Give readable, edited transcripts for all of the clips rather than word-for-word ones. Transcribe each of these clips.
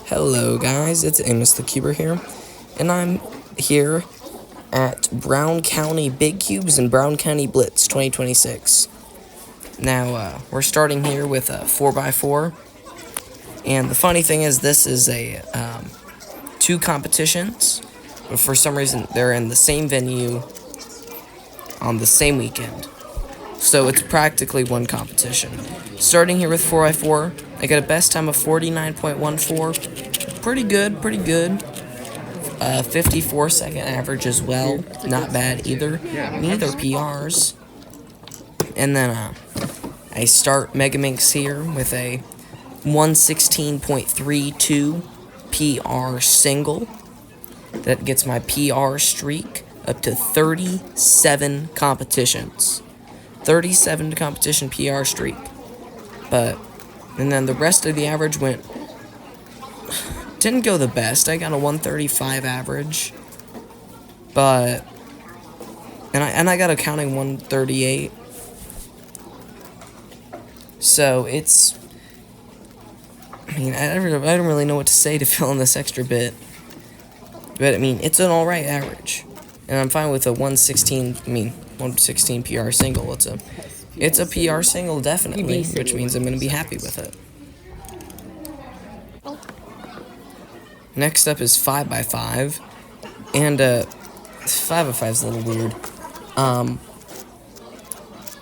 Hello guys, it's Amos the Cuber here, and I'm here at Brown County Big Cubes and Brown County Blitz 2026. Now, we're starting here with a 4x4, and the funny thing is this is a two competitions, but for some reason they're in the same venue on the same weekend. So it's practically one competition. Starting here with 4x4, I got a best time of 49.14. Pretty good. 54-second average as well. Not bad either. Neither PRs. And then I start Megaminx here with a 116.32 PR single. That gets my PR streak up to 37 competitions. 37 competition PR streak. And then the rest of the average didn't go the best. I got a 135 average. And I got a counting 138. So it's, I don't really know what to say to fill in this extra bit. But it's an alright average. And I'm fine with a 116 PR single. It's a PR single, definitely, which means I'm going to be happy with it. Next up is 5x5, and 5x5 is a little weird.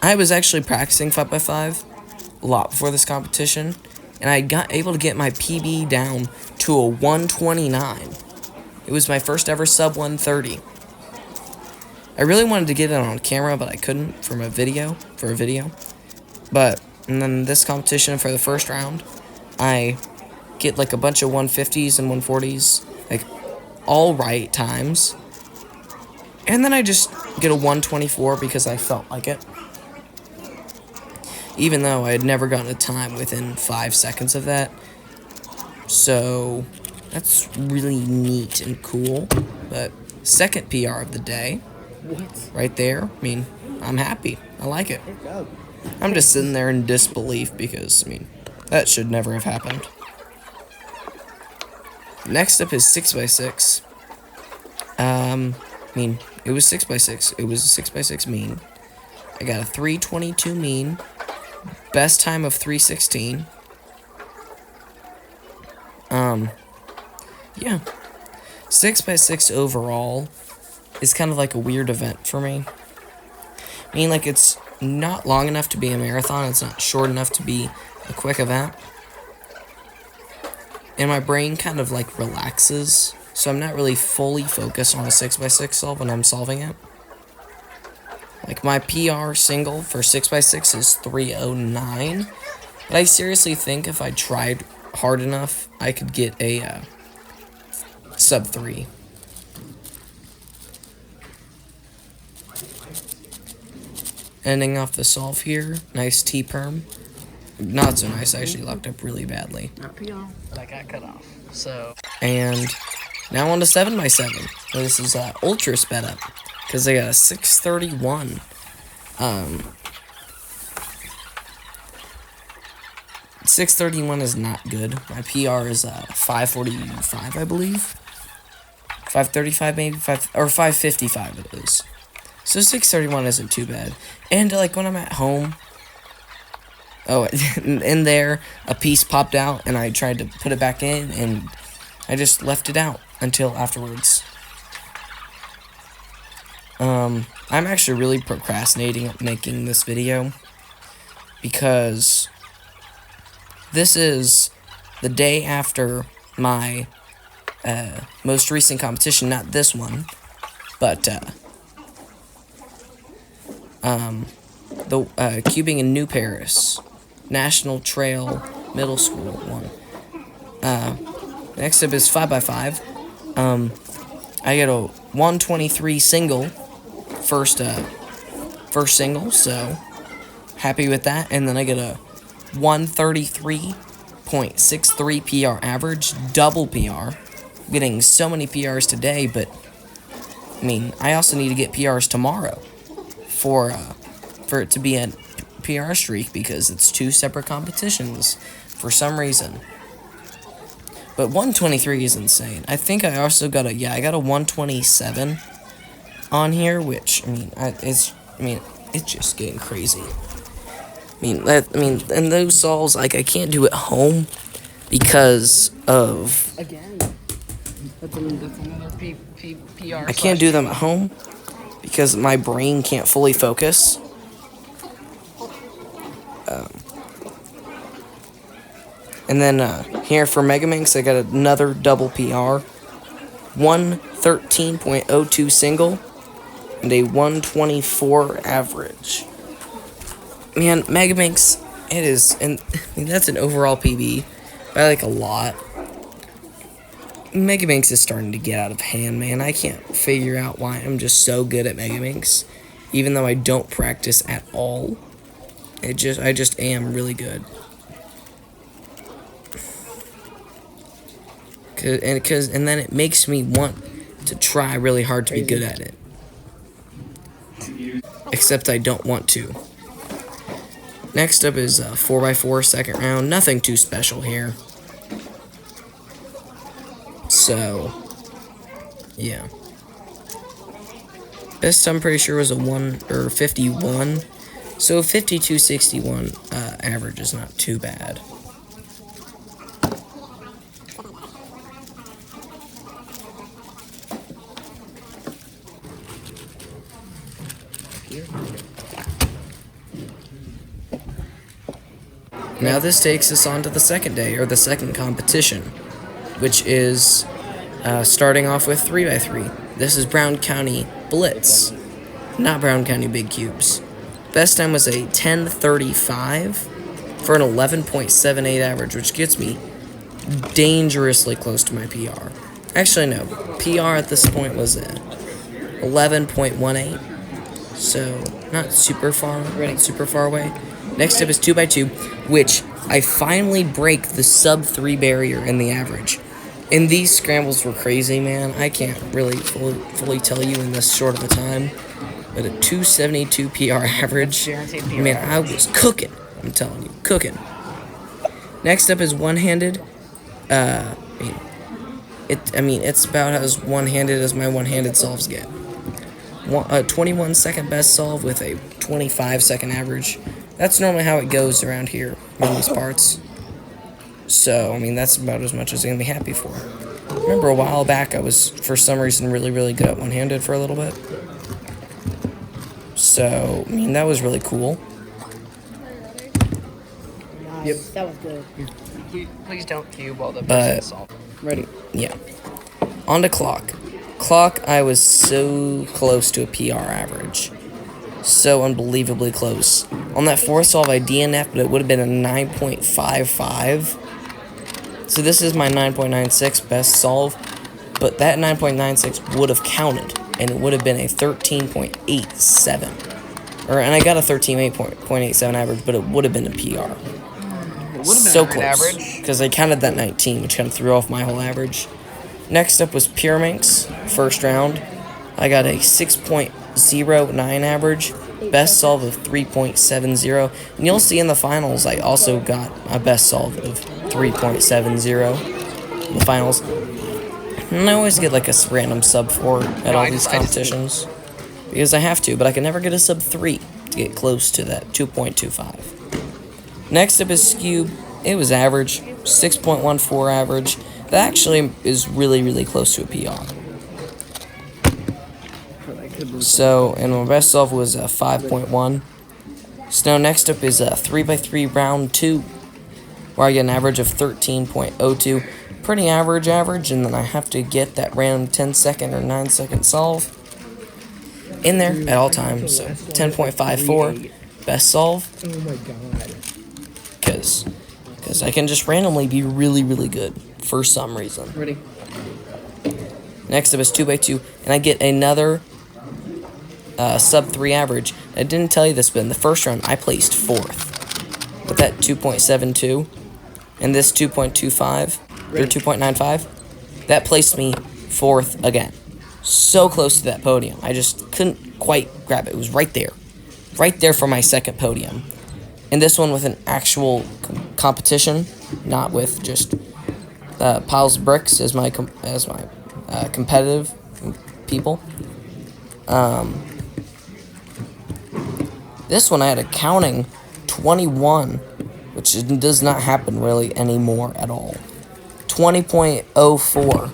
I was actually practicing 5x5 a lot before this competition, and I got able to get my PB down to a 129. It was my first ever sub 130. I really wanted to get it on camera, but I couldn't for a video. And then this competition for the first round, I get like a bunch of 150s and 140s, like all right times. And then I just get a 124 because I felt like it. Even though I had never gotten a time within 5 seconds of that. So that's really neat and cool. But second PR of the day. Right there. I'm happy. I like it. I'm just sitting there in disbelief because, that should never have happened. Next up is 6x6. It was 6x6. It was a 6x6 mean. I got a 322 mean. Best time of 316. Yeah. 6x6 overall is kind of like a weird event for me. It's not long enough to be a marathon. It's not short enough to be a quick event. And my brain kind of like relaxes. So I'm not really fully focused on a 6x6 solve when I'm solving it. Like my PR single for 6x6 is 309. But I seriously think if I tried hard enough, I could get a sub 3. Ending off the solve here. Nice T-perm. Not so nice, I actually locked up really badly. I got cut off. So. And now on to 7x7. This is ultra sped up. Because I got a 631. 631 is not good. My PR is 545, I believe. 535 maybe? 555 it is. So 631 isn't too bad. And like when I'm at home, in there, a piece popped out and I tried to put it back in and I just left it out until afterwards. I'm actually really procrastinating making this video because this is the day after my most recent competition, not this one, but the cubing in New Paris National Trail Middle School one. Next up is 5x5. I get a 123 single first single, so happy with that. And then I get a 133.63 PR average, double PR. I'm getting so many PRs today, but I also need to get PRs tomorrow for it to be a PR streak because it's two separate competitions for some reason. But 123 is insane. I think I also got a, I got a 127 on here, which, it's just getting crazy. And those solves, like, I can't do at home because of... Again, that's another PR. I can't do them at home because my brain can't fully focus. And then here for Megaminx, I got another double PR. 113.02 single and a 124 average. Man, Megaminx, it is, and that's an overall PB by like a lot. Megaminx is starting to get out of hand, man. I can't figure out why I'm just so good at Megaminx, even though I don't practice at all. I just am really good. And then it makes me want to try really hard to be good at it. Except I don't want to. Next up is 4x4 second round. Nothing too special here. So, yeah. Best I'm pretty sure was a 51. So 52.61 average is not too bad. Now this takes us on to the second day, or the second competition, which is starting off with 3x3. This is Brown County Blitz, not Brown County Big Cubes. Best time was a 10:35 for an 11.78 average, which gets me dangerously close to my PR. Actually, no. PR at this point was a 11.18, so not super far away. Next up is 2x2, which I finally break the sub 3 barrier in the average. And these scrambles were crazy, man. I can't really fully tell you in this short of a time. But a 272 PR average, man, I was cooking. I'm telling you, cooking. Next up is one-handed. It's about as one-handed as my one-handed solves get. 21 second best solve with a 25 second average. That's normally how it goes around here in these parts. So, that's about as much as I'm going to be happy for. Remember a while back, I was, for some reason, really, really good at one-handed for a little bit. So, that was really cool. Nice. Yep. That was good. Please don't cube while the person solves. Ready? Yeah. On to clock. Clock, I was so close to a PR average. So unbelievably close. On that fourth solve, I DNF'd, but it would have been a 9.55. So this is my 9.96 best solve, but that 9.96 would have counted, and it would have been a 13.87. And I got a 13.87 average, but it would have been a PR. So close, because I counted that 19, which kind of threw off my whole average. Next up was Pyraminx, first round. I got a 6.09 average, best solve of 3.70, and you'll see in the finals I also got a best solve of 3.70 in the finals. And I always get like a random sub 4 at all these competitions, because I have to, but I can never get a sub 3 to get close to that 2.25. Next up is Skewb. It was average, 6.14 average. That actually is really, really close to a PR. So, and my best solve was 5.1. So now next up is 3x3 round 2, where I get an average of 13.02. Pretty average, and then I have to get that random 10-second or 9-second solve in there at all times. So 10.54, best solve. Oh my god. Because I can just randomly be really, really good for some reason. Ready? Next up is 2x2, and I get another sub 3 average. I didn't tell you this, but in the first round, I placed 4th with that 2.72, and this 2.25, or 2.95, that placed me 4th again. So close to that podium. I just couldn't quite grab it. It was right there for my second podium. And this one with an actual competition, not with just Piles of Bricks as my competitive people. This one I had a counting 21, which does not happen really anymore at all. 20.04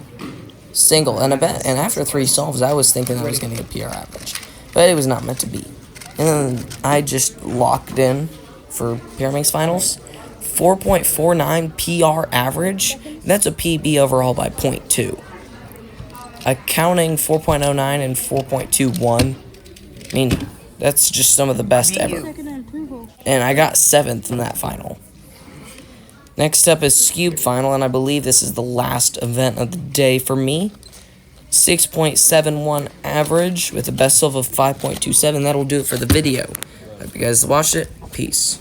single, and after 3 solves, I was thinking I was going to get PR average, but it was not meant to be. And then I just locked in for PR Makes Finals. 4.49 PR average. That's a PB overall by 0.2. Accounting 4.09 and 4.21. I mean, that's just some of the best ever. And I got 7th in that final. Next up is Skewb Final, and I believe this is the last event of the day for me. 6.71 average with a best of 5.27. That'll do it for the video. Hope you guys watched it. Peace.